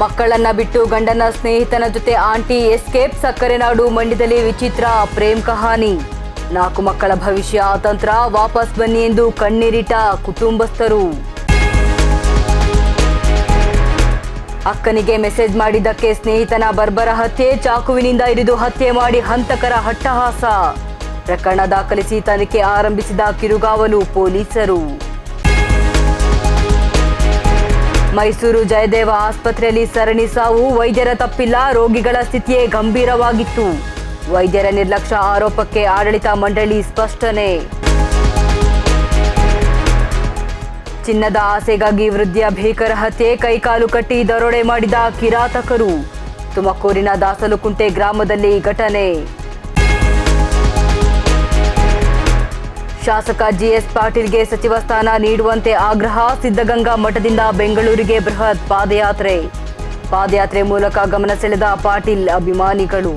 ಮಕ್ಕಳನ್ನ ಬಿಟ್ಟು ಗಂಡನ ಸ್ನೇಹಿತನ ಜೊತೆ ಆಂಟಿ ಎಸ್ಕೇಪ್. ಸಕ್ಕರೆನಾಡು ಮಂಡ್ಯದಲ್ಲಿ ವಿಚಿತ್ರ ಪ್ರೇಮ್ ಕಹಾನಿ. 4 ಮಕ್ಕಳ ಭವಿಷ್ಯ ಅತಂತ್ರ. ವಾಪಸ್ ಬನ್ನಿ ಎಂದು ಕಣ್ಣೀರಿಟ್ಟ ಕುಟುಂಬಸ್ಥರು. ಅಕ್ಕನಿಗೆ ಮೆಸೇಜ್ ಮಾಡಿದ್ದಕ್ಕೆ ಸ್ನೇಹಿತನ ಬರ್ಬರ ಹತ್ಯೆ. ಚಾಕುವಿನಿಂದ ಇರಿದು ಹತ್ಯೆ ಮಾಡಿ ಹಂತಕರ ಹಟ್ಟಹಾಸ. ಪ್ರಕರಣ ದಾಖಲಿಸಿ ತನಿಖೆ ಆರಂಭಿಸಿದ ಕಿರುಗಾವಲು ಪೊಲೀಸರು. ಮೈಸೂರು ಜಯದೇವ ಆಸ್ಪತ್ರೆಯಲ್ಲಿ ಸರಣಿ ಸಾವು. ವೈದ್ಯರ ತಪ್ಪಿಲ್ಲ, ರೋಗಿಗಳ ಸ್ಥಿತಿಯೇ ಗಂಭೀರವಾಗಿತ್ತು. ವೈದ್ಯರ ನಿರ್ಲಕ್ಷ್ಯ ಆರೋಪಕ್ಕೆ ಆಡಳಿತ ಮಂಡಳಿ ಸ್ಪಷ್ಟನೆ. ಚಿನ್ನದ ಆಸೆಗಾಗಿ ವೃದ್ಧಿಯ ಭೀಕರ ಹತ್ಯೆ. ಕೈಕಾಲು ಕಟ್ಟಿ ದರೋಡೆ ಮಾಡಿದ ಕಿರಾತಕರು. ತುಮಕೂರಿನ ದಾಸಲುಕುಂಟೆ ಗ್ರಾಮದಲ್ಲಿ ಘಟನೆ. ಶಾಸಕ ಜಿಎಸ್ ಪಾಟೀಲ್ಗೆ ಸಚಿವ ಸ್ಥಾನ ನೀಡುವಂತೆ ಆಗ್ರಹ. ಸಿದ್ಧಗಂಗಾ ಮಠದಿಂದ ಬೆಂಗಳೂರಿಗೆ ಬೃಹತ್ ಪಾದಯಾತ್ರೆ ಮೂಲಕ ಗಮನ ಸೆಳೆದ ಪಾಟೀಲ್ ಅಭಿಮಾನಿಗಳು.